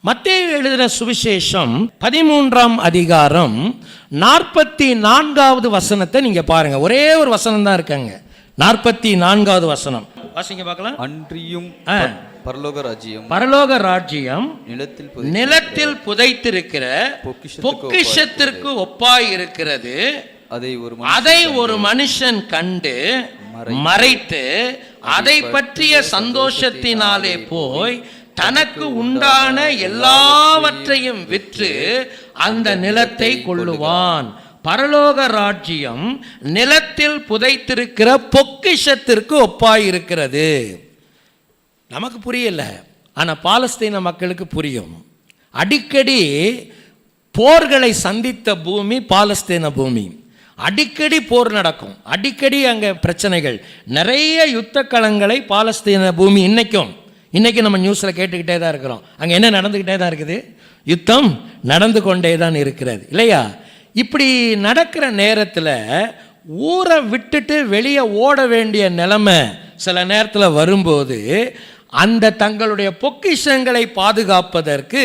மத்தேயு எழுதின சுவிசேஷம் 13ஆம் அதிகாரம் 44வது வசனத்தை நீங்க பாருங்க. ஒரே ஒரு வசனம் தான் இருக்காங்க. 44வது வசனம் வாசிங்க பார்க்கலாம். அன்றியும் பரலோக ராஜ்யம் நிலத்தில் புதைத்திருக்கிற பொக்கிஷத்திற்கு ஒப்பாய் இருக்கிறது. அதை ஒரு மனுஷன் கண்டு மறைத்து அதை பற்றிய சந்தோஷத்தினாலே போய் தனக்கு உண்டான எல்லாவற்றையும் விற்று அந்த நிலத்தை கொள்ளுவான். பரலோக ராஜ்யம் நிலத்தில் புதைத்திருக்கிற பொக்கிஷத்திற்கு ஒப்பாயிருக்கிறது. நமக்கு புரியல, ஆனா பாலஸ்தீன மக்களுக்கு புரியும். அடிக்கடி போர்களை சந்தித்த பூமி பாலஸ்தீன பூமி. அடிக்கடி போர் நடக்கும், அடிக்கடி அங்க பிரச்சனைகள், நிறைய யுத்த களங்களை பாலஸ்தீன பூமி இன்னைக்கு நம்ம நியூஸ்ல கேட்டுக்கிட்டே தான் இருக்கிறோம். அங்க என்ன நடந்துகிட்டே தான் இருக்குது? யுத்தம் நடந்து கொண்டே தான் இருக்கிறது, இல்லையா? இப்படி நடக்கிற நேரத்தில் ஊரை விட்டுட்டு வெளியே ஓட வேண்டிய நிலைமை சில நேரத்தில் வரும்போது அந்த தங்களுடைய பொக்கிஷங்களை பாதுகாப்பதற்கு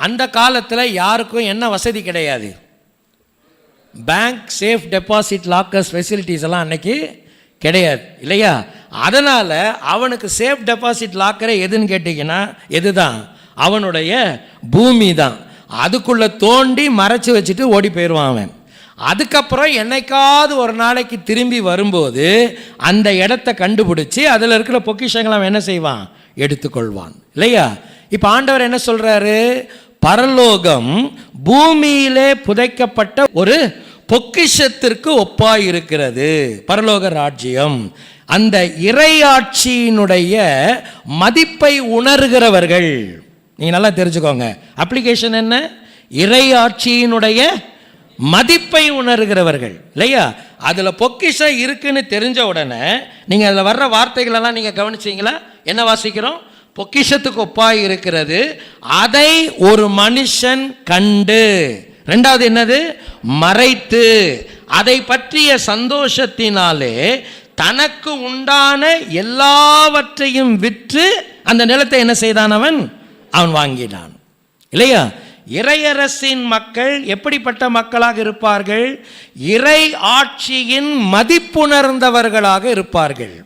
அந்த காலத்தில் யாருக்கும் என்ன வசதி கிடையாது. Bank safe deposit lockers facilities எல்லாம் அன்னைக்கு கிடையாது, இல்லையா? அதனால் அவனுக்கு சேஃப் டெபாசிட் லாக்கரை எதுன்னு கேட்டிங்கன்னா எதுதான்? அவனுடைய பூமி தான். அதுக்குள்ளே தோண்டி மறைச்சி வச்சுட்டு ஓடி போயிடுவான் அவன். அதுக்கப்புறம் என்னைக்காவது ஒரு நாளைக்கு திரும்பி வரும்போது அந்த இடத்த கண்டுபிடிச்சி அதில் இருக்கிற பொக்கிஷங்களை அவன் என்ன செய்வான்? எடுத்துக்கொள்வான், இல்லையா? இப்போ ஆண்டவர் என்ன சொல்கிறாரு? பரலோகம் பூமியிலே புதைக்கப்பட்ட ஒரு பொக்கிஷத்திற்கு ஒப்பாய் இருக்கிறது. பரலோக ராஜ்யம் அந்த இறையாட்சியினுடைய மதிப்பை உணர்கிறவர்கள். நீங்க நல்லா தெரிஞ்சுக்கோங்க, அப்ளிகேஷன் என்ன? இறையாட்சியினுடைய மதிப்பை உணர்கிறவர்கள், இல்லையா? அதுல பொக்கிஷம் இருக்குன்னு தெரிஞ்ச உடனே நீங்க அதுல வர்ற வார்த்தைகள் எல்லாம் நீங்க கவனிச்சீங்களா? என்ன வாசிக்கிறோம்? பொக்கிஷத்துக்கு ஒப்பாய் இருக்கிறது, அதை ஒரு மனுஷன் கண்டு. ரெண்டாவது என்னது? மறைத்து அதை பற்றிய சந்தோஷத்தினாலே தனக்கு உண்டான எல்லாவற்றையும் விற்று அந்த நிலத்தை என்ன செய்தான்? அவன் வாங்கினான், இல்லையா? இறையரசின் மக்கள் எப்படிப்பட்ட மக்களாக இருப்பார்கள்? இறை ஆட்சியின் மதிப்புணர்ந்தவர்களாக இருப்பார்கள்.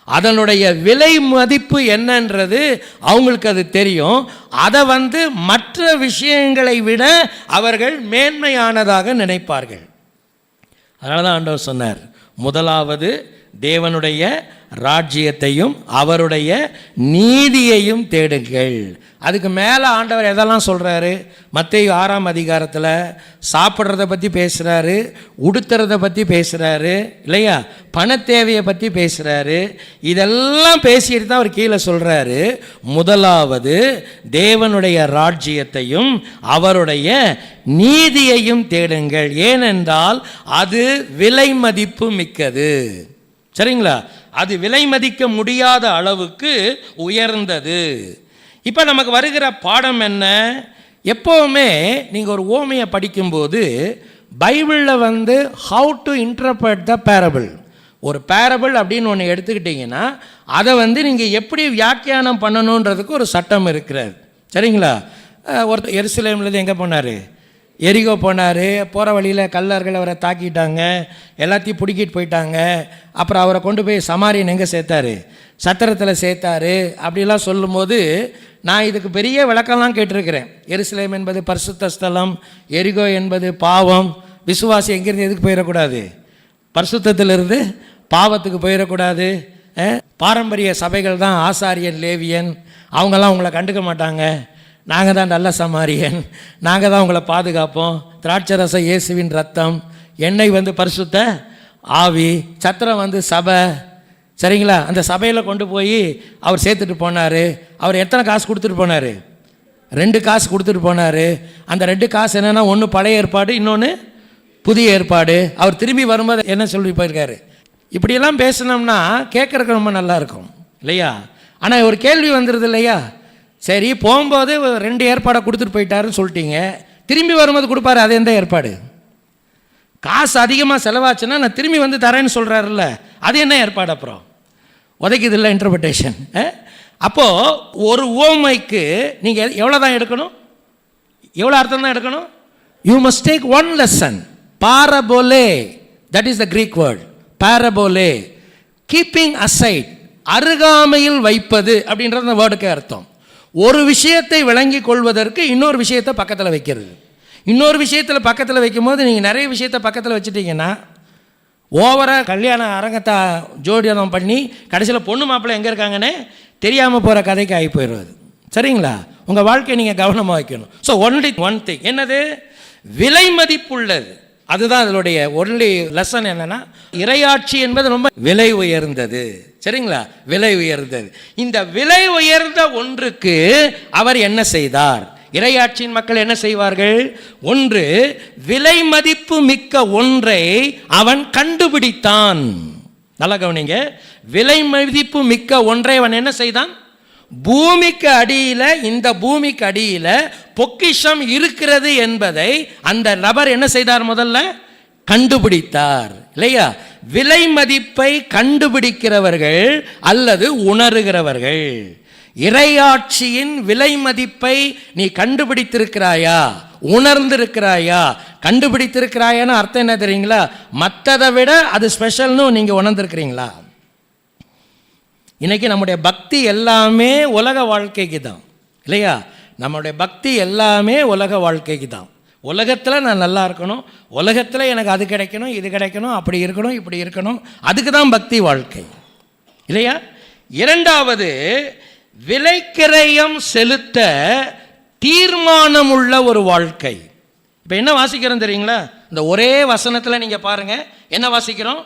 அதனுடைய விலை மதிப்பு என்னன்றது அவங்களுக்கு அது தெரியும். அதை மற்ற விஷயங்களை விட அவர்கள் மேன்மையானதாக நினைப்பார்கள். அதனால தான் ஆண்டவர் சொன்னார், முதலாவது தேவனுடைய ராஜ்யத்தையும் அவருடைய நீதியையும் தேடுங்கள். அதுக்கு மேலே ஆண்டவர் எதெல்லாம் சொல்கிறாரு? மத்தேயு 6ஆம் அதிகாரத்தில் சாப்பிட்றத பற்றி பேசுகிறாரு, உடுத்துறதை பற்றி பேசுகிறாரு, இல்லையா? பண தேவையை பற்றி பேசுகிறாரு. இதெல்லாம் பேசிட்டு தான் அவர் கீழே சொல்கிறாரு, முதலாவது தேவனுடைய ராஜ்யத்தையும் அவருடைய நீதியையும் தேடுங்கள், ஏனென்றால் அது விலை மதிப்பு மிக்கது. சரிங்களா? அது விலை மதிக்க முடியாத அளவுக்கு உயர்ந்தது. இப்போ நமக்கு வருகிற பாடம் என்ன? எப்போவுமே நீங்கள் ஒரு ஓமையை படிக்கும்போது பைபிளில் how to interpret the parable, ஒரு பேரபிள் அப்படின்னு ஒன்று எடுத்துக்கிட்டிங்கன்னா அதை நீங்கள் எப்படி வியாக்கியானம் பண்ணணுன்றதுக்கு ஒரு சட்டம் இருக்கிறது. சரிங்களா? ஒருத்தர் எருசலேம்லேருந்து எங்கே போனார்? எரிகோ போனார். போகிற வழியில் கல்லர்கள் அவரை தாக்கிட்டாங்க, எல்லாத்தையும் பிடிக்கிட்டு போயிட்டாங்க. அப்புறம் அவரை கொண்டு போய் சமாரியன் எங்கே சேர்த்தாரு? சத்திரத்தில் சேர்த்தாரு. அப்படிலாம் சொல்லும்போது நான் இதுக்கு பெரிய விளக்கம்லாம் கேட்டிருக்கிறேன். எருசலேம் என்பது பரிசுத்த ஸ்தலம், எரிகோ என்பது பாவம். விசுவாசி எங்கேருந்து எதுக்கு போயிடக்கூடாது? பரிசுத்தத்திலிருந்து பாவத்துக்கு போயிடக்கூடாது. பாரம்பரிய சபைகள் தான் ஆசாரியன், லேவியன், அவங்கெல்லாம் உங்களை கண்டுக்க மாட்டாங்க. நாங்கள் தான் நல்ல சமாரியன், நாங்கள் தான் உங்களை பாதுகாப்போம். திராட்சரசம் இயேசுவின் ரத்தம், எண்ணெய் பரிசுத்த ஆவி, சத்திரம் சபை. சரிங்களா? அந்த சபையில் கொண்டு போய் அவர் சேர்த்துட்டு போனார். அவர் எத்தனை காசு கொடுத்துட்டு போனார்? 2 காசு கொடுத்துட்டு போனார். அந்த 2 காசு என்னென்னா, ஒன்று பழைய ஏற்பாடு, இன்னொன்று புதிய ஏற்பாடு. அவர் திரும்பி வரும்போது என்ன சொல்லி போயிருக்காரு? இப்படியெல்லாம் பேசினோம்னா கேட்குறதுக்கு ரொம்ப நல்லா இருக்கும், இல்லையா? ஆனால் ஒரு கேள்வி வந்துடுது, இல்லையா? சரி, போகும்போது 2 ஏற்பாடை கொடுத்துட்டு போயிட்டாருன்னு சொல்லிட்டீங்க, திரும்பி வரும்போது கொடுப்பாரு, அது எந்த ஏற்பாடு? காசு அதிகமாக செலவாச்சுன்னா நான் திரும்பி தரேன்னு சொல்கிறாருல்ல, அது என்ன ஏற்பாடு? அப்புறம் உதைக்குது இல்லை இன்டர்பிரிட்டேஷன். அப்போது ஒரு உவமைக்கு நீங்கள் எவ்வளோ தான் எடுக்கணும், எவ்வளோ அர்த்தம் தான் எடுக்கணும்? You must take one lesson. Parabole, that is the Greek word. Parabole, keeping aside, அருகாமையில் வைப்பது அப்படின்றது அந்த வேர்டுக்கு அர்த்தம். ஒரு விஷயத்தை விளங்கி கொள்வதற்கு இன்னொரு விஷயத்தை பக்கத்தில் வைக்கிறது. இன்னொரு விஷயத்தில் பக்கத்தில் வைக்கும்போது நீங்கள் நிறைய விஷயத்தை பக்கத்தில் வச்சுட்டிங்கன்னா ஓவராக கல்யாண அரங்கத்தை ஜோடியானம் பண்ணி கடைசியில் பொண்ணு மாப்பிள்ளை எங்கே இருக்காங்கன்னே தெரியாமல் போகிற கதைக்கு ஆகி போயிடுவது. சரிங்களா? உங்கள் வாழ்க்கையை நீங்கள் கவனமாக வைக்கணும். ஸோ ஒன்லி ஒன் திங், என்னது? விலை மதிப்புள்ளது. அதுதான் அதனுடைய ஒன்லி லெசன். என்னன்னா, இறையாட்சி என்பது ரொம்ப விலை உயர்ந்தது. சரிங்களா? விலை உயர்ந்தது. இந்த விலை உயர்ந்த ஒன்றுக்கு அவர் என்ன செய்தார்? இறையாட்சியின் மக்கள் என்ன செய்வார்கள்? ஒன்று, விலை மதிப்பு மிக்க ஒன்றை அவன் கண்டுபிடித்தான். நல்லா கவனிங்க. விலை மதிப்பு மிக்க ஒன்றை அவன் என்ன செய்தான்? பூமிக்கு அடியில், இந்த பூமிக்கு அடியில் பொக்கிஷம் இருக்கிறது என்பதை அந்த நபர் என்ன செய்தார்? முதல்ல கண்டுபிடித்தார். இல்லையா? விலை மதிப்பை கண்டுபிடிக்கிறவர்கள் அல்லது உணர்கிறவர்கள். இறையாட்சியின் விலை மதிப்பை நீ கண்டுபிடித்திருக்கிறாயா? உணர்ந்திருக்கிறாயா? கண்டுபிடித்திருக்கிறாயான்னு அர்த்தம் என்ன தெரியுங்களா? மற்றதை விட அது ஸ்பெஷல்னு நீங்கள் உணர்ந்திருக்கிறீங்களா? இன்னைக்கு நம்முடைய பக்தி எல்லாமே உலக வாழ்க்கைக்கு தான். இல்லையா? நம்முடைய பக்தி எல்லாமே உலக வாழ்க்கைக்கு தான். உலகத்தில் நான் நல்லா இருக்கணும், உலகத்தில் எனக்கு அது கிடைக்கணும், இது கிடைக்கணும், அப்படி இருக்கணும், இப்படி இருக்கணும், அதுக்கு தான் பக்தி வாழ்க்கை. இல்லையா? இரண்டாவது, விலைக்கிரயம் செலுத்த தீர்மானம் உள்ள ஒரு வாழ்க்கை. இப்போ என்ன வாசிக்கிறோம் தெரியுங்களா? இந்த ஒரே வசனத்தில் நீங்கள் பாருங்கள், என்ன வாசிக்கிறோம்?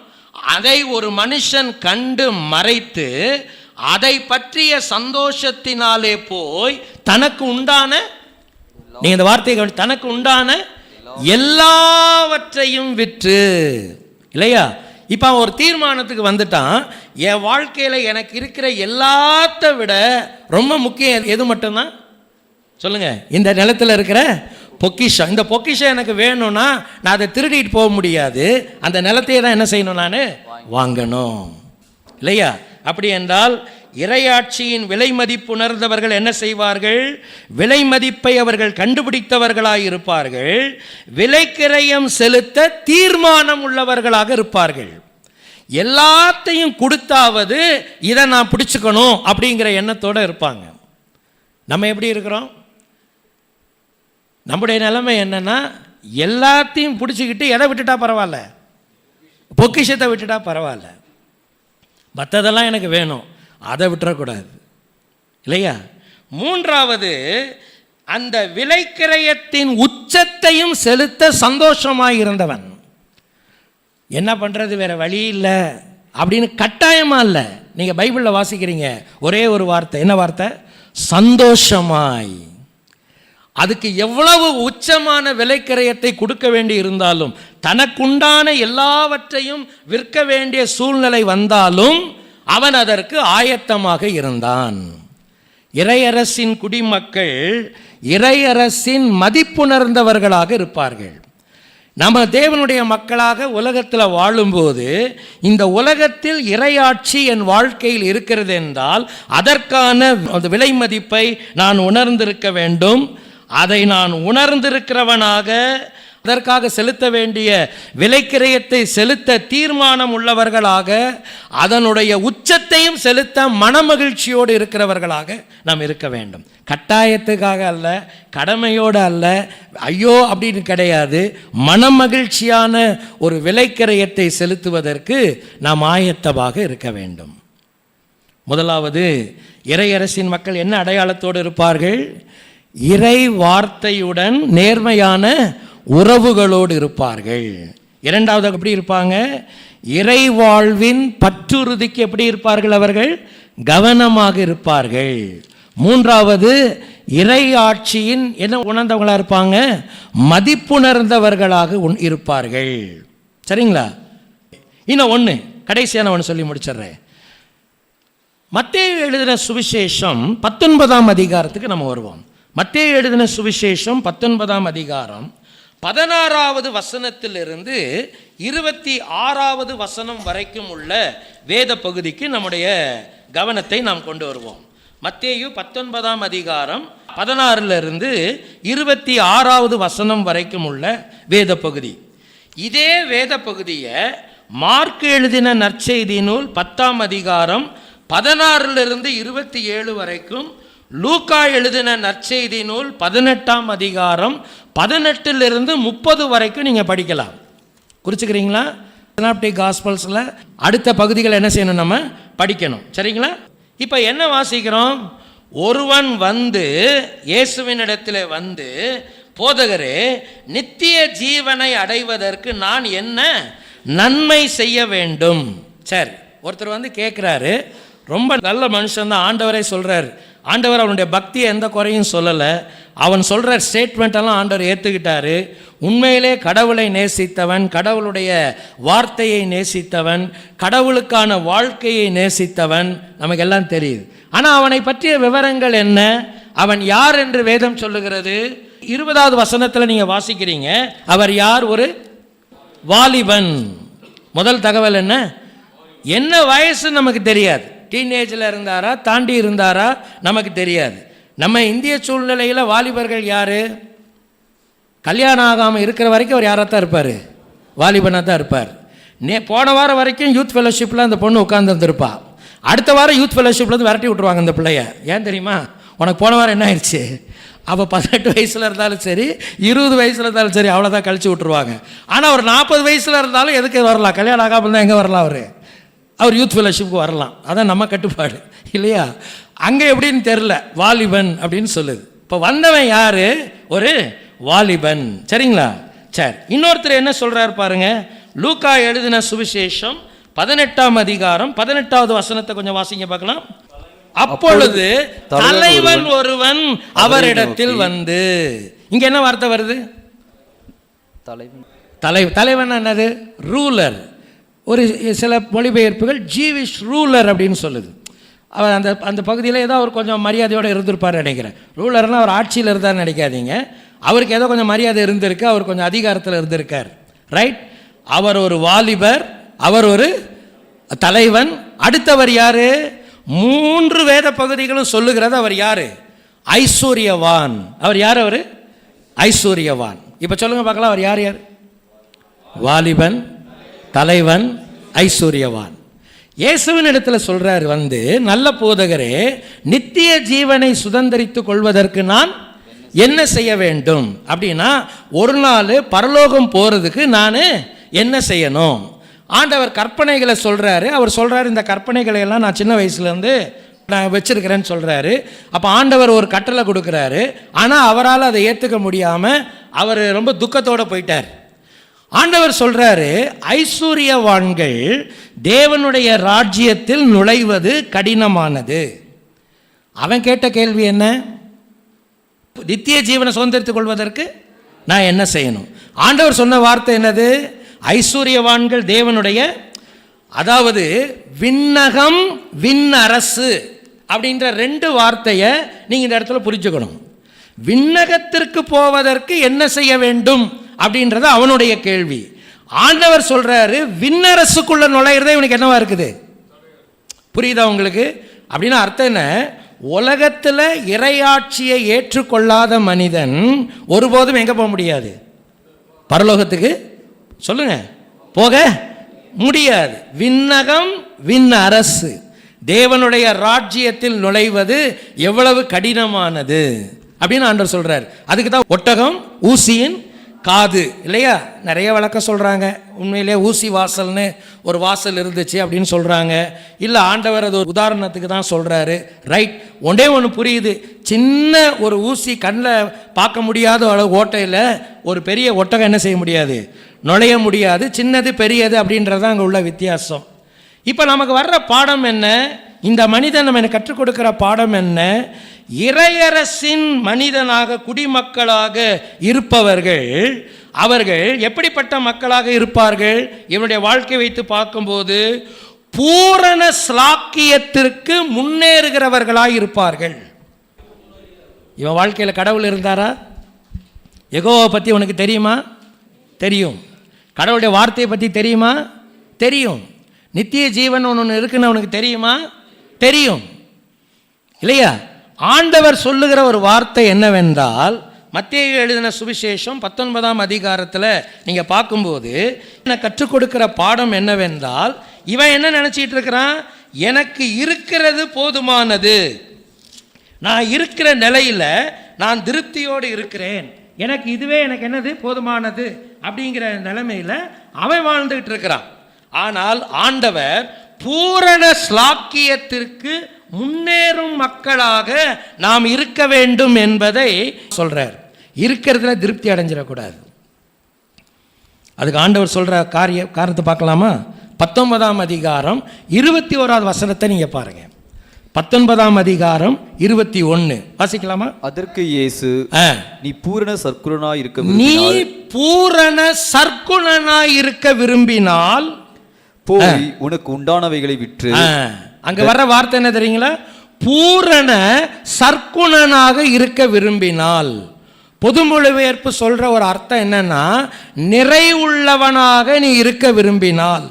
அதை ஒரு மனுஷன் கண்டு மறைத்து அதை பற்றிய சந்தோஷத்தினாலே போய் தனக்கு உண்டான, நீங்க இந்த வார்த்தையை, தனக்கு உண்டான எல்லாவற்றையும் விற்று. இல்லையா? இப்போ ஒரு தீர்மானத்துக்கு வந்துட்டான், என் வாழ்க்கையில் எனக்கு இருக்கிற எல்லாத்த விட ரொம்ப முக்கியம் எது மட்டும்தான்? சொல்லுங்க. இந்த நிலத்தில் இருக்கிற பொக்கிஷம். இந்த பொக்கிஷம் எனக்கு வேணும்னா நான் அதை திருடிட்டு போக முடியாது. அந்த நிலத்தையே தான் என்ன செய்யணும்? நான் வாங்கணும். இல்லையா? அப்படி என்றால் இறையாட்சியின் விலை மதிப்பு உணர்ந்தவர்கள் என்ன செய்வார்கள்? விலை மதிப்பை அவர்கள் கண்டுபிடித்தவர்களாக இருப்பார்கள். விலைக்கிரயம் செலுத்த தீர்மானம் உள்ளவர்களாக இருப்பார்கள். எல்லாத்தையும் கொடுத்தாவது இதை நான் பிடிச்சுக்கணும் அப்படிங்கிற எண்ணத்தோடு இருப்பாங்க. நம்ம எப்படி இருக்கிறோம்? நம்முடைய நிலைமை என்னன்னா, எல்லாத்தையும் பிடிச்சிக்கிட்டு எதை விட்டுட்டா பரவாயில்ல, பொக்கிஷத்தை விட்டுட்டா பரவாயில்ல, மற்றதெல்லாம் எனக்கு வேணும், அதை விட்டுறக்கூடாது. இல்லையா? மூன்றாவது, அந்த விலைக்கிரயத்தின் உச்சத்தையும் செலுத்த சந்தோஷமாக இருந்தவன். என்ன பண்ணுறது, வேற வழி இல்லை அப்படின்னு கட்டாயமாக இல்லை. நீங்கள் பைபிளில் வாசிக்கிறீங்க ஒரே ஒரு வார்த்தை, என்ன வார்த்தை? சந்தோஷமாய். அதுக்கு எவ்வளவு உச்சமான விலைக்கிரயத்தை கொடுக்க வேண்டி இருந்தாலும், தனக்குண்டான எல்லாவற்றையும் விற்க வேண்டிய சூழ்நிலை வந்தாலும் அவன் அதற்கு ஆயத்தமாக இருந்தான். இறையரசின் குடிமக்கள் இறையரசின் மதிப்புணர்ந்தவர்களாக இருப்பார்கள். நம்ம தேவனுடைய மக்களாக உலகத்தில் வாழும்போது, இந்த உலகத்தில் இறையாட்சி என் வாழ்க்கையில் இருக்கிறது என்றால் அதற்கான விலை மதிப்பை நான் உணர்ந்திருக்க வேண்டும். அதை நான் உணர்ந்திருக்கிறவனாக அதற்காக செலுத்த வேண்டிய விலைக்கிரயத்தை செலுத்த தீர்மானம் உள்ளவர்களாக, அதனுடைய உச்சத்தையும் செலுத்த மனமகிழ்ச்சியோடு இருக்கிறவர்களாக நாம் இருக்க வேண்டும். கட்டாயத்துக்காக அல்ல, கடமையோடு அல்ல, ஐயோ அப்படின்னு கிடையாது. மனமகிழ்ச்சியான ஒரு விலைக்கிரயத்தை செலுத்துவதற்கு நாம் ஆயத்தமாக இருக்க வேண்டும். முதலாவது, இறையரசின் மக்கள் என்ன அடையாளத்தோடு இருப்பார்கள்? இறை வார்த்தையுடன் நேர்மையான உறவுகளோடு இருப்பார்கள். இரண்டாவது எப்படி இருப்பாங்க? இறை வாழ்வின் பற்றுறுதிக்கு எப்படி இருப்பார்கள்? அவர்கள் கவனமாக இருப்பார்கள். மூன்றாவது, இறை ஆட்சியின் என்ன உணர்ந்தவங்களா இருப்பாங்க? மதிப்புணர்ந்தவர்களாக இருப்பார்கள். சரிங்களா? இன்னும் ஒன்று, கடைசியான ஒன்று சொல்லி முடிச்சிடுறேன். மத்தேயு எழுதின சுவிசேஷம் 19ஆம் அதிகாரத்துக்கு நம்ம வருவோம். மத்தேயு எழுதின சுவிசேஷம் 19ஆம் அதிகாரம் 16வது வசனத்திலிருந்து 26வது வசனம் வரைக்கும் உள்ள வேத பகுதிக்கு நம்முடைய கவனத்தை நாம் கொண்டு வருவோம். மத்தேயு 19ஆம் அதிகாரம் 16 26 வசனம் வரைக்கும் உள்ள வேத பகுதி. இதே வேத பகுதியை மார்க் எழுதின நற்செய்தி நூல் 10ஆம் அதிகாரம் 16 27 வரைக்கும், லூக்கா எழுதின நற்செய்தி நூல் 18ஆம் அதிகாரம் 18 30 வரைக்கும் நீங்கள் படிக்கலாம். குறிச்சுக்கிறீங்களா? சினாப்டிக் காஸ்பல்ஸில் அடுத்த பகுதிகள் என்ன செய்யணும், நம்ம படிக்கணும். சரிங்களா? இப்போ என்ன வாசிக்கிறோம்? ஒருவன் வந்து இயேசுவினிடத்தில் வந்து, போதகரே, நித்திய ஜீவனை அடைவதற்கு நான் என்ன நன்மை செய்ய வேண்டும்? சரி, ஒருத்தர் வந்து கேட்குறாரு. ரொம்ப நல்ல மனுஷன்தான், ஆண்டவரே சொல்கிறார். ஆண்டவர் அவனுடைய பக்தியை எந்த குறையும் சொல்லலை. அவன் சொல்கிற ஸ்டேட்மெண்ட்டெல்லாம் ஆண்டவர் ஏற்றுக்கிட்டாரு. உண்மையிலே கடவுளை நேசித்தவன், கடவுளுடைய வார்த்தையை நேசித்தவன், கடவுளுக்கான வாழ்க்கையை நேசித்தவன், நமக்கு எல்லாம் தெரியுது. ஆனால் அவனை பற்றிய விவரங்கள் என்ன? அவன் யார் என்று வேதம் சொல்லுகிறது. 20வது வசனத்தில் நீங்கள் வாசிக்கிறீங்க, அவர் யார்? ஒரு வாலிபன். முதல் தகவல் என்ன? என்ன வயசு நமக்கு தெரியாது. டீனேஜில் இருந்தாரா, தாண்டி இருந்தாரா, நமக்கு தெரியாது. நம்ம இந்திய சூழ்நிலையில் வாலிபர்கள் யார்? கல்யாணம் ஆகாமல் இருக்கிற வரைக்கும் அவர் யாராக தான் இருப்பார்? வாலிபனாக தான் இருப்பார். போன வாரம் வரைக்கும் யூத் ஃபெலோஷிப்பில் அந்த பொண்ணு உட்காந்துருந்துருப்பா. அடுத்த வாரம் யூத் ஃபெலோஷிப்லேருந்து விரட்டி விட்ருவாங்க அந்த பிள்ளைய. ஏன் தெரியுமா? உனக்கு போன வாரம் என்ன ஆயிடுச்சு? அப்போ 18 வயசில் இருந்தாலும் சரி, 20 வயசில் இருந்தாலும் சரி, அவ்வளோதான் கழிச்சு விட்ருவாங்க. ஆனால் ஒரு 40 வயசில் இருந்தாலும் எதுக்கு வரலாம்? கல்யாணம் ஆகாமல் தான் எங்கே வரலாம்? அவர் யூத் ஃபெலோஷிப்புக்கு வரலாம். அதான் நம்ம கட்டுப்பாடு இல்லையா? அங்கே எப்படின்னு தெரில, வாலிபன் அப்படின்னு சொல்லுது. இப்போ வந்தவன் யார்? ஒரு வாலிபன். சரிங்களா? சரி, இன்னொருத்தர் என்ன சொல்கிறார் பாருங்க. லூக்கா எழுதின சுவிசேஷம் 18ஆம் அதிகாரம் 18வது வசனத்தை கொஞ்சம் வாசிங்க பார்க்கலாம். அப்பொழுது தலைவன் ஒருவன் அவரிடத்தில் வந்து, இங்க என்ன வார்த்தை வருது? தலைவன் என்னது? ரூலர். ஒரு சில மொழிபெயர்ப்புகள் ஜீவிஷ் ரூலர் அப்படின்னு சொல்லுது. அவர் அந்த அந்த பகுதியில் ஏதோ அவர் கொஞ்சம் மரியாதையோடு இருந்திருப்பார் நினைக்கிறேன். ரூலர்னால் அவர் ஆட்சியில் இருந்தார் நினைக்காதீங்க. அவருக்கு ஏதோ கொஞ்சம் மரியாதை இருந்திருக்கு, அவர் கொஞ்சம் அதிகாரத்தில் இருந்திருக்கார். ரைட்? அவர் ஒரு வாலிபர், அவர் ஒரு தலைவன். அடுத்தவர் யார்? 3 வேத பகுதிகளும் சொல்லுகிறது அவர் யார்? ஐஸ்வர்யவான். அவர் யார்? அவர் ஐஸ்வர்யவான். இப்போ சொல்லுங்க பார்க்கலாம், அவர் யார்? வாலிபன், தலைவன், ஐஸ்வர்யவான். இயேசுவின் இடத்துல சொல்றார் வந்து, நல்ல போதகரே, நித்திய ஜீவனை சுதந்தரித்து கொள்வதற்கு நான் என்ன செய்ய வேண்டும்? அப்படின்னா ஒரு நாள் பரலோகம் போகிறதுக்கு நான் என்ன செய்யணும்? ஆண்டவர் கற்பனைகளை சொல்கிறாரு. அவர் சொல்கிறார், இந்த கற்பனைகளை எல்லாம் நான் சின்ன வயசுலேருந்து நான் வச்சிருக்கிறேன்னு சொல்கிறாரு. அப்போ ஆண்டவர் ஒரு கட்டளை கொடுக்குறாரு. ஆனால் அவரால் அதை ஏற்றுக்க முடியாமல் அவர் ரொம்ப துக்கத்தோடு போயிட்டார். ஆண்டவர் சொல்கிறாரு, ஐஸ்வர்யவான்கள் தேவனுடைய ராஜ்யத்தில் நுழைவது கடினமானது. அவன் கேட்ட கேள்வி என்ன? நித்திய ஜீவனை சுதந்திரித்துக் கொள்வதற்கு நான் என்ன செய்யணும்? ஆண்டவர் சொன்ன வார்த்தை என்னது? ஐஸ்வர்யவான்கள் தேவனுடைய, அதாவது விண்ணகம், விண்ணரசு அப்படின்ற 2 வார்த்தையை நீங்கள் இந்த இடத்துல புரிஞ்சுக்கணும். விண்ணகத்திற்கு போவதற்கு என்ன செய்ய வேண்டும் அப்படின்றது அவனுடைய கேள்வி. ஆண்டவர் சொல்றாரு, விண்ணரசுக்குள்ள நுழையிறதே இவனுக்கு என்னவா இருக்குது? புரியுதா உங்களுக்கு? அப்படின்னா அர்த்தம் என்ன? உலகத்தில் இறையாட்சியை ஏற்றுக்கொள்ளாத மனிதன் ஒருபோதும் எங்கே போக முடியாது? பரலோகத்துக்கு சொல்லுங்க, போக முடியாது. விண்ணகம், விண்ணரசு, தேவனுடைய ராஜ்யத்தில் நுழைவது எவ்வளவு கடினமானது அப்படின்னு ஆண்டவர் சொல்றார். அதுக்கு தான் ஒட்டகம் ஊசியின் காது இல்லையா? நிறைய விளக்கம் சொல்கிறாங்க. உண்மையிலே ஊசி வாசல்னு ஒரு வாசல் இருந்துச்சு அப்படின்னு சொல்கிறாங்க. இல்லை, ஆண்டவர் அது ஒரு உதாரணத்துக்கு தான் சொல்கிறாரு. ரைட், ஒன்றே ஒன்று புரியுது. சின்ன ஒரு ஊசி கண்ணில் பார்க்க முடியாத அளவு ஓட்டையில் ஒரு பெரிய ஒட்டகம் என்ன செய்ய முடியாது? நுழைய முடியாது. சின்னது பெரியது அப்படின்றது தான் அங்கே உள்ள வித்தியாசம். இப்போ நமக்கு வர்ற பாடம் என்ன? இந்த மனிதன் நம்ம கற்றுக் கொடுக்குற பாடம் என்ன? இறையரசின் மனிதனாக, குடிமக்களாக இருப்பவர்கள் அவர்கள் எப்படிப்பட்ட மக்களாக இருப்பார்கள்? இவனுடைய வாழ்க்கை வைத்து பார்க்கும்போது பூரண ஸ்லாக்கியத்திற்கு முன்னேறுகிறவர்களாக இருப்பார்கள். இவன் வாழ்க்கையில் கடவுள் இருந்தாரா? யெகோவா பற்றி உனக்கு தெரியுமா? தெரியும். கடவுளுடைய வார்த்தையை பற்றி தெரியுமா? தெரியும். நித்திய ஜீவன் ஒன்று இருக்குன்னு அவனுக்கு தெரியுமா? தெரியும். இல்லையா? ஆண்டவர் சொல்லுகிற ஒரு வார்த்தை என்னவென்றால், மத்தேயு எழுதின சுவிசேஷம் 19ஆம் அதிகாரத்தில் நீங்கள் பார்க்கும்போது எனக்கு கற்றுக் கொடுக்கிற பாடம் என்னவென்றால், இவன் என்ன நினச்சிட்டு இருக்கிறான், எனக்கு இருக்கிறது போதுமானது, நான் இருக்கிற நிலையில் நான் திருப்தியோடு இருக்கிறேன், எனக்கு இதுவே எனக்கு என்னது போதுமானது அப்படிங்கிற நிலைமையில் அவன் வாழ்ந்துகிட்டு இருக்கிறான். ஆனால் ஆண்டவர் பூரண ஸ்லாக்கியத்திற்கு முன்னேறும் மக்களாக நாம் இருக்க வேண்டும் என்பதை சொல்றார். இருக்கிறதுல திருப்தி அடைஞ்சிடக்கூடாது. அதுக்கு ஆண்டவர் சொல்ற காரணத்தை பார்க்கலாமா? 19ஆம் அதிகாரம் 21வது வசனத்தை நீங்க பாருங்க. 19ஆம் அதிகாரம் 21 வாசிக்கலாமா? அதற்கு இயேசு, நீ பூரண சற்குணனாய் இருக்க விரும்பினால் போய் உனக்கு உண்டானவைகளை விற்று. அங்க வர்ற வார்த்தை என்ன தெரியுங்களா? பூரண சற்குணனாக இருக்க விரும்பினால். பொதுமொழிபெயர்ப்பு சொல்ற ஒரு அர்த்தம் என்னன்னா, நிறைவுள்ளவனாக நீ இருக்க விரும்பினால்.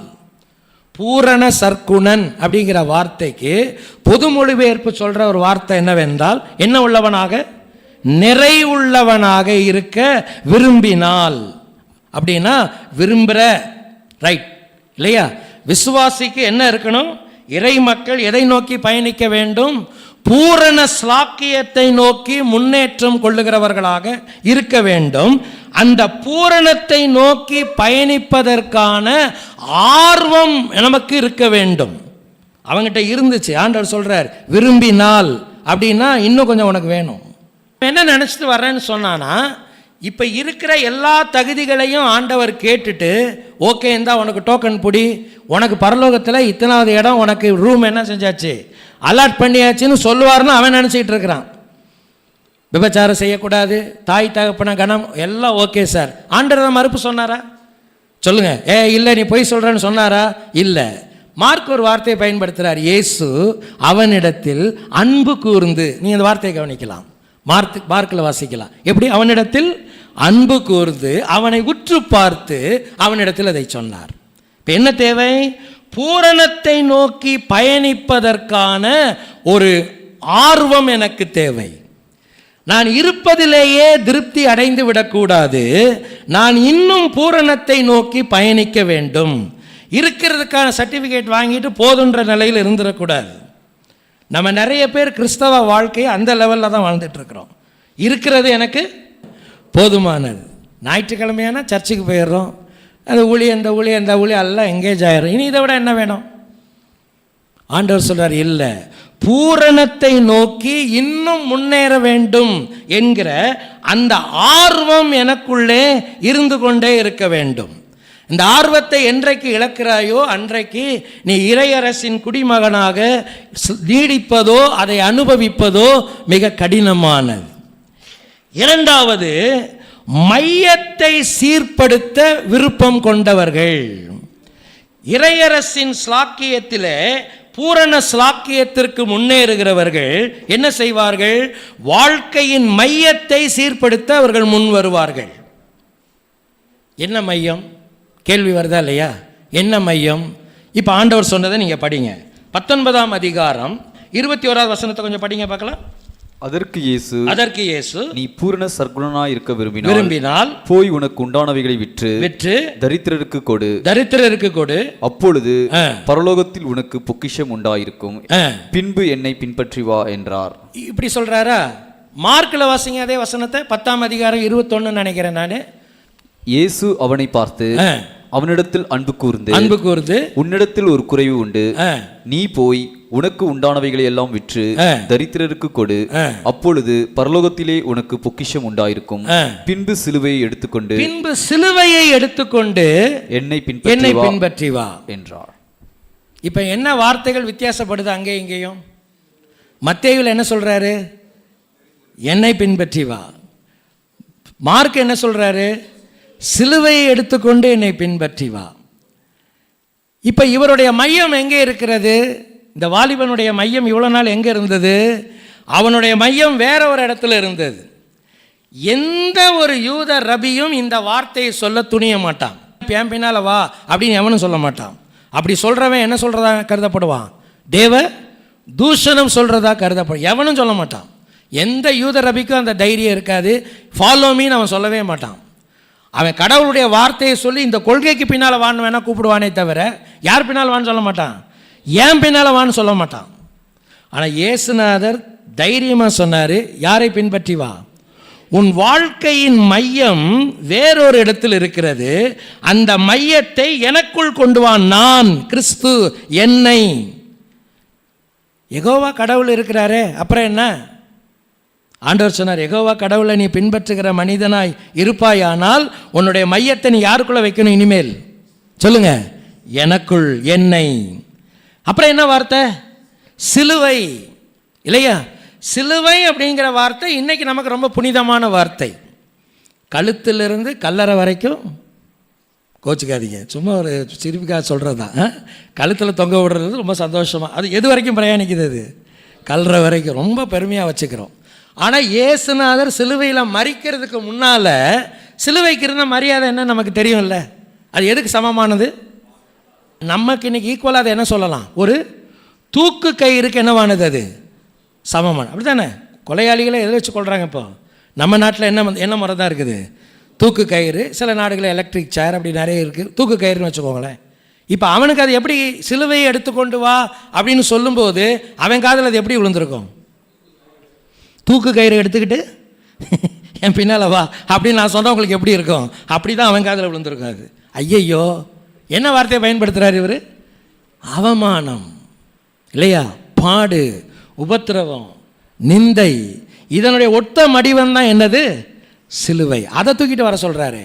பூரண சற்குணன் அப்படிங்கிற வார்த்தைக்கு பொதுமொழிபெயர்ப்பு சொல்ற ஒரு வார்த்தை என்னவென்றால், என்ன உள்ளவனாக? நிறைவுள்ளவனாக இருக்க விரும்பினால். அப்படின்னா விரும்புற, ரைட் இல்லையா? விசுவாசிக்கு என்ன இருக்கணும்? இறை மக்கள் எதை நோக்கி பயணிக்க வேண்டும்? பூரண ஸ்லாக்கியத்தை நோக்கி முன்னேற்றம் கொள்ளுகிறவர்களாக இருக்க வேண்டும். அந்த பூரணத்தை நோக்கி பயணிப்பதற்கான ஆர்வம் நமக்கு இருக்க வேண்டும். அவங்ககிட்ட இருந்துச்சு. ஆண்டவர் சொல்றார், விரும்பினால் அப்படின்னா இன்னும் கொஞ்சம் உனக்கு வேணும். என்ன நினைச்சிட்டு வர்றேன்னு சொன்னானா, இப்போ இருக்கிற எல்லா தகுதிகளையும் ஆண்டவர் கேட்டுட்டு, ஓகே இந்தா உனக்கு டோக்கன் பிடி, உனக்கு பரலோகத்தில் இத்தனாவது இடம், உனக்கு ரூம் என்ன செஞ்சாச்சு, அலாட் பண்ணியாச்சுன்னு சொல்லுவார்னு அவன் நினச்சிக்கிட்டு இருக்கிறான். விபச்சாரம் செய்யக்கூடாது, தாய் தகப்பன கணம் எல்லாம் ஓகே சார். ஆண்டவர் மறுப்பு சொன்னாரா? சொல்லுங்க. இல்லை நீ பொய் சொல்கிறேன்னு சொன்னாரா? இல்லை. மார்க் ஒரு வார்த்தையை பயன்படுத்துகிறார். இயேசு அவனிடத்தில் அன்பு கூர்ந்து, நீங்கள் அந்த வார்த்தையை கவனிக்கலாம், மார்க்கில் வாசிக்கலாம். எப்படி? அவனிடத்தில் அன்பு கூர்ந்து அவனை உற்று பார்த்து அவனிடத்தில் அதை சொன்னார். இப்போ என்ன தேவை? பூரணத்தை நோக்கி பயணிப்பதற்கான ஒரு ஆர்வம் எனக்கு தேவை. நான் இருப்பதிலேயே திருப்தி அடைந்து விடக்கூடாது, நான் இன்னும் பூரணத்தை நோக்கி பயணிக்க வேண்டும். இருக்கிறதுக்கான சர்டிஃபிகேட் வாங்கிட்டு போதுன்ற நிலையில் இருந்துடக்கூடாது. நம்ம நிறைய பேர் கிறிஸ்தவ வாழ்க்கையை அந்த லெவலில் தான் வாழ்ந்துட்டுருக்குறோம். இருக்கிறது எனக்கு போதுமானது. ஞாயிற்றுக்கிழமையான சர்ச்சுக்கு போயிடுறோம், அந்த ஊழியம் இந்த ஊழியம் இந்த ஊழியம் எல்லாம் எங்கேஜ் ஆயிடும். இனி இதை விட என்ன வேணும்? ஆண்டவர் சொல்றார், இல்லை, பூரணத்தை நோக்கி இன்னும் முன்னேற வேண்டும் என்கிற அந்த ஆர்வம் எனக்குள்ளே இருந்து கொண்டே இருக்க வேண்டும். இந்த ஆர்வத்தை என்றைக்கு இழக்கிறாயோ அன்றைக்கு நீ இறையரசின் குடிமகனாக நீடிப்பதோ அதை அனுபவிப்பதோ மிக கடினமானது. இரண்டாவது, மையத்தை சீர்படுத்த விருப்பம் கொண்டவர்கள். இறையரசின் ஸ்லாக்கியத்திலே பூரண ஸ்லாக்கியத்திற்கு முன்னேறுகிறவர்கள் என்ன செய்வார்கள்? வாழ்க்கையின் மையத்தை சீர்படுத்த அவர்கள் முன் வருவார்கள். என்ன மையம்? கேள்வி வருதா இல்லையா? என்ன மையம்? இப்போ ஆண்டவர் சொன்னதை நீங்கள் படிங்க. 19ஆம் அதிகாரம் 21வது வசனத்தை கொஞ்சம் படிங்க பார்க்கலாம். அதற்கு இயேசு, நீ பூரண சற்குணனாய் இருக்க விரும்பினால் போய் உனக்கு உண்டானவைகளை விற்று தரித்திரருக்கு கொடு, அப்பொழுது பரலோகத்தில் உனக்கு பொக்கிஷம் உண்டாயிருக்கும், பின்பு என்னை பின்பற்றி வா என்றார். இப்படி சொல்றாரா? மார்க்கில் வாசிங்க அதே வசனத்தை, 10ஆம் அதிகாரம் 21 நினைக்கிறேன் நான். இயேசு அவனை பார்த்து அவனிடத்தில் அன்பு கூர்ந்து உன்னிடத்தில் ஒரு குறைவு உண்டு, நீ போய் உனக்கு உண்டானவைகளை எல்லாம் விற்று தரித்திரருக்கு கொடு, அப்பொழுது பரலோகத்திலே உனக்கு பொக்கிஷம் உண்டாயிருக்கும், பின்பு சிலுவையை எடுத்துக்கொண்டு என்னை பின்பற்றி வா என்றார். இப்ப என்ன வார்த்தைகள் வித்தியாசப்படுது அங்கே இங்கேயும்? மத்தேயுல என்ன சொல்றாரு? என்னை பின்பற்றி வா. மார்க் என்ன சொல்றாரு? சிலுவையை எடுத்துக்கொண்டு என்னை பின்பற்றி வா. இப்ப இவருடைய மையம் எங்கே இருக்கிறது? இந்த வாலிபனுடைய மையம் இவ்வளவு நாள் எங்க இருந்தது? அவனுடைய மையம் வேற ஒரு இடத்துல இருந்தது. எந்த ஒரு யூத ரபியும் இந்த வார்த்தையை சொல்ல துணிய மாட்டான். பின்னால வா அப்படின்னு எவனும் சொல்ல மாட்டான். அப்படி சொல்றவன் என்ன சொல்றதா கருதப்படுவான்? தேவ தூஷணம் சொல்கிறதா கருதப்படும். எவனும் சொல்ல மாட்டான். எந்த யூத ரபிக்கும் அந்த தைரியம் இருக்காது. ஃபாலோ மீன்னு அவன் சொல்லவே மாட்டான். அவன் கடவுளுடைய வார்த்தையை சொல்லி இந்த கொள்கைக்கு பின்னால் வான்னு வேணால் கூப்பிடுவானே தவிர யார் பின்னால் வான்னு சொல்ல மாட்டான், ஏன் பின்னால் வான்னு சொல்ல மாட்டான். ஆனால் இயேசுநாதர் தைரியமாக சொன்னார், யாரை பின்பற்றி வா, உன் வாழ்க்கையின் மையம் வேறொரு இடத்தில் இருக்கிறது, அந்த மையத்தை எனக்குள் கொண்டு வா, நான் கிறிஸ்து, என்னை. யெகோவா கடவுள் இருக்கிறாரே, அப்புறம் என்ன? ஆண்டவர் சொன்னார், யெகோவா கடவுளை நீ பின்பற்றுகிற மனிதனாய் இருப்பாயானால் உன்னுடைய மையத்தை நீ யாருக்குள்ள வைக்கணும் இனிமேல்? சொல்லுங்க, எனக்குள், என்னை. அப்புறம் என்ன வார்த்தை? சிலுவை, இல்லையா? சிலுவை அப்படிங்கிற வார்த்தை இன்னைக்கு நமக்கு ரொம்ப புனிதமான வார்த்தை. கழுத்திலிருந்து கல்லறை வரைக்கும், கோச்சிக்காதீங்க, சும்மா ஒரு சிரிப்புக்காக சொல்கிறது தான். கழுத்தில் தொங்க விடுறது ரொம்ப சந்தோஷமாக. அது எது வரைக்கும் பிரயாணிக்குது? அது கல்லறை வரைக்கும். ரொம்ப பெருமையாக வச்சுக்கிறோம். ஆனால் இயேசுநாதர் சிலுவையில் மரிக்கிறதுக்கு முன்னால் சிலுவைக்கு இருந்த மரியாதை என்ன நமக்கு தெரியும்ல? அது எதுக்கு சமமானது? நமக்கு இன்னைக்கு ஈக்குவலாக அதை என்ன சொல்லலாம்? ஒரு தூக்கு கயிறுக்கு என்னவானது? அது சமமான. அப்படி தானே? கொலையாளிகளை எதை வச்சு கொள்கிறாங்க இப்போ? நம்ம நாட்டில் என்ன முறை தான் இருக்குது? தூக்கு கயிறு. சில நாடுகளில் எலக்ட்ரிக் சேர், அப்படி நிறைய இருக்குது. தூக்கு கயிறுன்னு வச்சுக்கோங்களேன். இப்போ அவனுக்கு அது எப்படி சிலுவையை எடுத்துக்கொண்டு வா அப்படின்னு சொல்லும்போது அவன் காதில் அது எப்படி விழுந்திருக்கும்? தூக்கு கயிறு எடுத்துக்கிட்டு என் பின்னால் வா அப்படின்னு நான் சொன்னவங்களுக்கு எப்படி இருக்கும்? அப்படி தான் அவன் காதில் விழுந்திருக்கும். அது ஐயையோ, என்ன வார்த்தையை பயன்படுத்துகிறார் இவர்? அவமானம், இல்லையா? பாடு, உபத்திரவம், நிந்தை, இதனுடைய ஒத்த மடிவம் தான் என்னது? சிலுவை. அதை தூக்கிட்டு வர சொல்கிறாரு.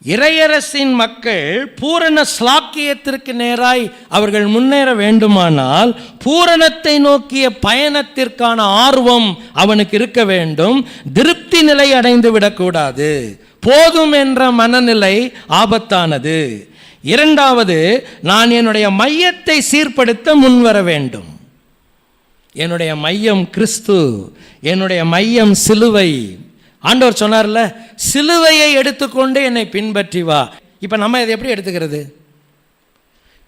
இறையரசின் மக்கள் பூரண ஸ்லாக்கியத்திற்கு நேராய் அவர்கள் முன்னேற வேண்டுமானால் பூரணத்தை நோக்கிய பயணத்திற்கான ஆர்வம் அவனுக்கு இருக்க வேண்டும். திருப்தி நிலை அடைந்து விடக்கூடாது. போதும் என்ற மனநிலை ஆபத்தானது. இரண்டாவது, நான் என்னுடைய மையத்தை சீர்படுத்த முன்வர வேண்டும். என்னுடைய மையம் கிறிஸ்து, என்னுடைய மையம் சிலுவை. ஆண்டவர் சொன்னார்ல, சிலுவையை எடுத்துக்கொண்டு என்னை பின்பற்றி வா. இப்போ நம்ம இதை எப்படி எடுத்துக்கிறது?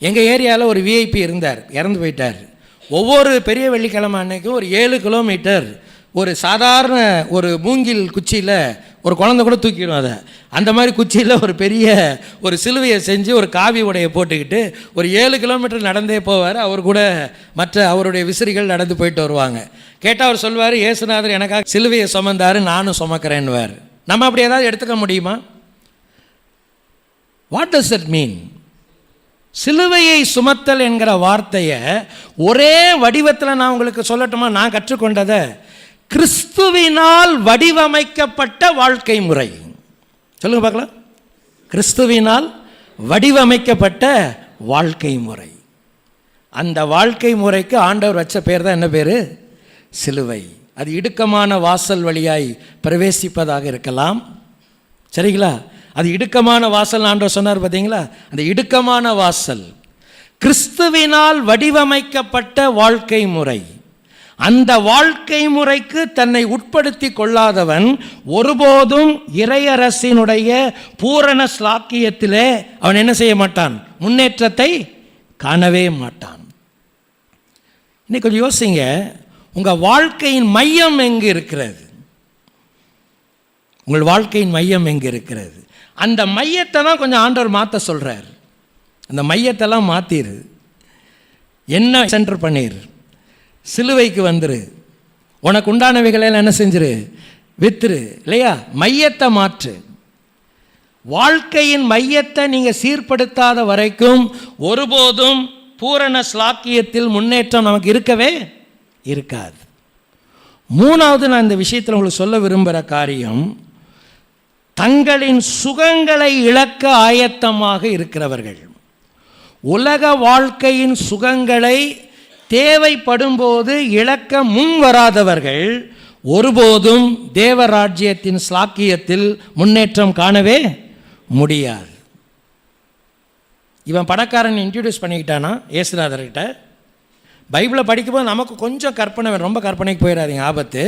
எங்கள் ஏரியாவில் ஒரு விஐபி இருந்தார், இறந்து போயிட்டார். ஒவ்வொரு பெரிய வெள்ளிக்கிழமை அன்னைக்கும் ஒரு 7 கிலோமீட்டர் ஒரு சாதாரண ஒரு மூங்கில் குச்சியில் ஒரு குழந்தை கூட தூக்கிடும். அதை அந்த மாதிரி குச்சியில் ஒரு பெரிய ஒரு சிலுவையை செஞ்சு ஒரு காவி உடையை போட்டுக்கிட்டு ஒரு 7 கிலோமீட்டர் நடந்தே போவார். அவர் கூட மற்ற அவருடைய விசிறிகள் நடந்து போயிட்டு வருவாங்க. கேட்டால் அவர் சொல்வார், இயேசுநாதர் எனக்காக சிலுவையை சுமந்தார், நானும் சுமக்கிறேன்னுவார். நம்ம அப்படி ஏதாவது எடுத்துக்க முடியுமா? What does that mean? சிலுவையை சுமத்தல் என்கிற வார்த்தையை ஒரே வடிவத்தில் நான் உங்களுக்கு சொல்லட்டுமா? நான் கற்றுக்கொண்டதை, கிறிஸ்துவினால் வடிவமைக்கப்பட்ட வாழ்க்கை முறை. சொல்லுங்க பார்க்கலாம். கிறிஸ்துவினால் வடிவமைக்கப்பட்ட வாழ்க்கை முறை. அந்த வாழ்க்கை முறைக்கு ஆண்டவர் வச்ச பேர் தான் என்ன பேர்? சிலுவை. அது இடுக்கமான வாசல் வழியாய் பிரவேசிப்பதாக இருக்கலாம். சரிங்களா? அது இடுக்கமான வாசல் ஆண்டவர் சொன்னார் பார்த்தீங்களா? அந்த இடுக்கமான வாசல் கிறிஸ்துவினால் வடிவமைக்கப்பட்ட வாழ்க்கை முறை. அந்த வாழ்க்கை முறைக்கு தன்னை உட்படுத்தி கொள்ளாதவன் ஒருபோதும் இறையரசினுடைய பூரண ஸ்லாக்கியத்திலே அவன் என்ன செய்ய மாட்டான்? முன்னேற்றத்தை காணவே மாட்டான். இன்னைக்கு கொஞ்சம் யோசிங்க, உங்கள் வாழ்க்கையின் மையம் எங்கே இருக்கிறது? உங்கள் வாழ்க்கையின் மையம் எங்கே இருக்கிறது? அந்த மையத்தை தான் கொஞ்சம் ஆண்டவர் மாற்ற சொல்கிறார். அந்த மையத்தெல்லாம் மாற்றிடு. என்ன சென்டர் பண்ணிடு, சிலுவைக்கு வந்துரு, உனக்கு உண்டானவைகளெல்லாம் என்ன செஞ்சிரு, வித்துரு, இல்லையா? மையத்தை மாற்று. வாழ்க்கையின் மையத்தை நீங்கள் சீர்படுத்தாத வரைக்கும் ஒருபோதும் பூரண ஸ்லாக்கியத்தில் முன்னேற்றம் நமக்கு இருக்கவே இருக்காது. மூணாவது, நான் இந்த விஷயத்தில் உங்களுக்கு சொல்ல விரும்புகிற காரியம், தங்களின் சுகங்களை இழக்க ஆயத்தமாக இருக்கிறவர்கள், உலக வாழ்க்கையின் சுகங்களை தேவைப்படும் போது இழக்க முன் வராதவர்கள் ஒருபோதும் தேவராஜ்யத்தின் ஸ்லாக்கியத்தில் முன்னேற்றம் காணவே முடியாது. இவன் பணக்காரன் இன்ட்ரடியூஸ் பண்ணிக்கிட்டானா இயேசுநாதர்கிட்ட. பைபிளை படிக்கும்போது நமக்கு கொஞ்சம் கற்பனை வேணும். ரொம்ப கற்பனைக்கு போயிடாதீங்க, ஆபத்து.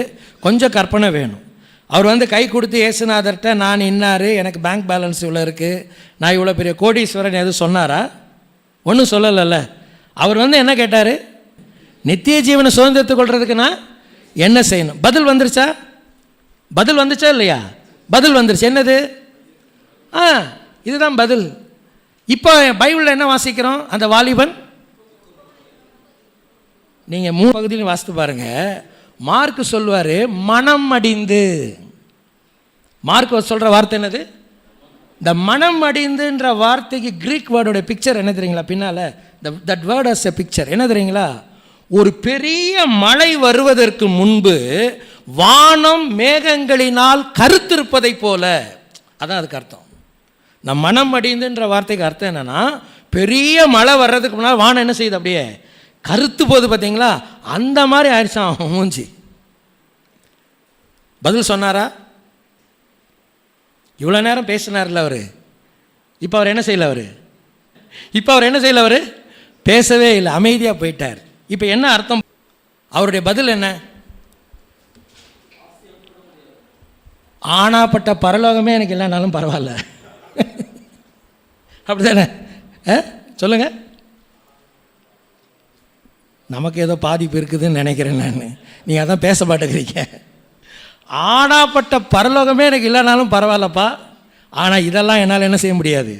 கொஞ்சம் கற்பனை வேணும். அவர் கை கொடுத்து இயேசுநாதர்கிட்ட நான் இன்னார், எனக்கு பேங்க் பேலன்ஸ் இவ்வளோ இருக்குது, நான் இவ்வளோ பெரிய கோடீஸ்வரன் எதுவும் சொன்னாரா? ஒன்றும் சொல்லலைல்ல. அவர் என்ன கேட்டார்? நித்திய ஜீவனை சுதந்திரத்துக் கொள்றதுக்கு நான் என்ன செய்யணும்? பதில் வந்துருச்சா? பதில் வந்துச்சா இல்லையா? பதில் வந்துருச்சு. என்னது? இதுதான் பதில். இப்போ பைபிளில் என்ன வாசிக்கிறோம்? அந்த வாலிபன், நீங்கள் 3 பகுதியிலும் வாசித்து பாருங்க. மார்க் சொல்வார் மனம் அடிந்து. மார்க் சொல்கிற வார்த்தை என்னது? இந்த மனம் அடிந்துன்ற வார்த்தைக்கு கிரீக் வேர்டோட பிக்சர் என்ன தெரியுங்களா? பின்னால் that word has a picture. என்ன தெரியுங்களா? ஒரு பெரிய மழை வருவதற்கு முன்பு வானம் மேகங்களினால் கருத்திருப்பதை போல. அதான் அதுக்கு அர்த்தம். நம் மனம் அடிந்துன்ற வார்த்தைக்கு அர்த்தம் என்னன்னா, பெரிய மழை வர்றதுக்கு முன்னால் வானம் என்ன செய்யுது? அப்படியே கருத்து போகுது. பார்த்தீங்களா? அந்த மாதிரி ஆயிடுச்சான் மூஞ்சி. பதில் சொன்னாரா? இவ்வளோ நேரம் பேசினார்ல அவர். இப்போ அவர் என்ன செய்யல? அவர் பேசவே இல்லை, அமைதியாக போயிட்டார். இப்போ என்ன அர்த்தம்? அவருடைய பதில் என்ன? ஆனாப்பட்ட பரலோகமே எனக்கு இல்லைனாலும் பரவாயில்ல. அப்படிதானே? சொல்லுங்க. நமக்கு ஏதோ பாதிப்பு இருக்குதுன்னு நினைக்கிறேன் நான். நீங்கள் அதான் பேச மாட்டேங்கிறீங்க. ஆனாப்பட்ட பரலோகமே எனக்கு இல்லைனாலும் பரவாயில்லப்பா, ஆனால் இதெல்லாம் என்னால் என்ன செய்ய முடியாது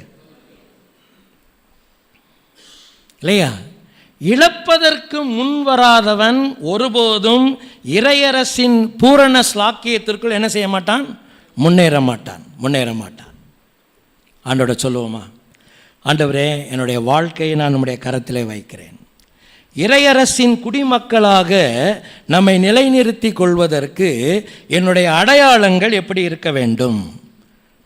இல்லையா? இழப்பதற்கு முன்வராதவன் ஒருபோதும் இறையரசின் பூரண ஸ்லாக்கியத்திற்குள் என்ன செய்ய மாட்டான்? முன்னேற மாட்டான். ஆண்டோட சொல்லுவோமா? ஆண்டவரே, என்னுடைய வாழ்க்கையை நான் நம்முடைய கரத்திலே வைக்கிறேன். இறையரசின் குடிமக்களாக நம்மை நிலைநிறுத்தி கொள்வதற்கு என்னுடைய அடையாளங்கள் எப்படி இருக்க வேண்டும்?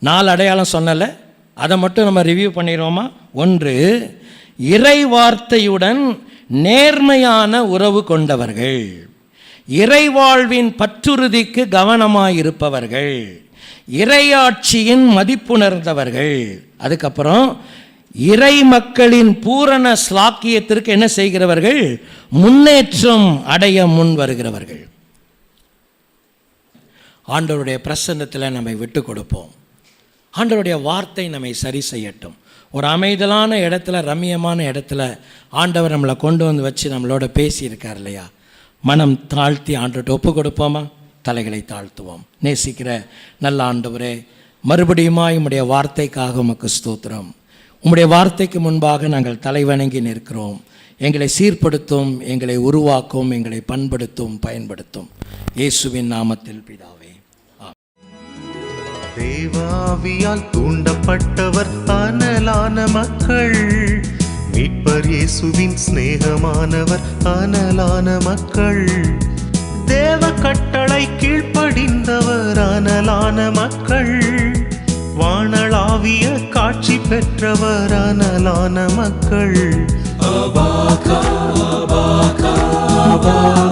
4 அடையாளம் சொன்னல, அதை மட்டும் நம்ம ரிவ்யூ பண்ணிடுவோமா? 1, இறை வார்த்தையுடன் நேர்மையான உறவு கொண்டவர்கள், இறைவாழ்வின் பற்றுறுதிக்கு கவனமாயிருப்பவர்கள், இறையாட்சியின் மதிப்புணர்ந்தவர்கள், அதுக்கப்புறம் இறை மக்களின் பூரண ஸ்லாக்கியத்திற்கு என்ன செய்கிறவர்கள்? முன்னேற்றம் அடைய முன் வருகிறவர்கள். ஆண்டவருடைய பிரசன்னத்தில் நம்மை விட்டு கொடுப்போம். ஆண்டவருடைய வார்த்தை நம்மை சரி செய்யட்டும். ஒரு அமைதலான இடத்துல, ரம்மியமான இடத்துல ஆண்டவர் நம்மளை கொண்டு வந்து வச்சு நம்மளோட பேசியிருக்கார் இல்லையா? மனம் தாழ்த்தி ஆண்டவர்கிட்ட ஒப்பு கொடுப்போமா? தலைகளை தாழ்த்துவோம். நேசிக்கிற நல்ல ஆண்டவரே, மறுபடியுமா உம்முடைய வார்த்தைக்காக உமக்கு ஸ்தோத்திரம். உம்முடைய வார்த்தைக்கு முன்பாக நாங்கள் தலைவணங்கி நிற்கிறோம். எங்களை சீர்படுத்தும், எங்களை உருவாக்கும், எங்களை பண்படுத்தும், பயன்படுத்தும். இயேசுவின் நாமத்தில் பிதாவே. தேவாவியால் தூண்டப்பட்டவர் அனலான மக்கள், மீட்பர் இயேசுவின் சிநேகமானவர் அனலான மக்கள், தேவ கட்டளை கீழ்ப்படிந்தவர் அனலான மக்கள், வானளாவிய காட்சி பெற்றவர் அனலான மக்கள். அபாகா, அபாகா, அபாகா.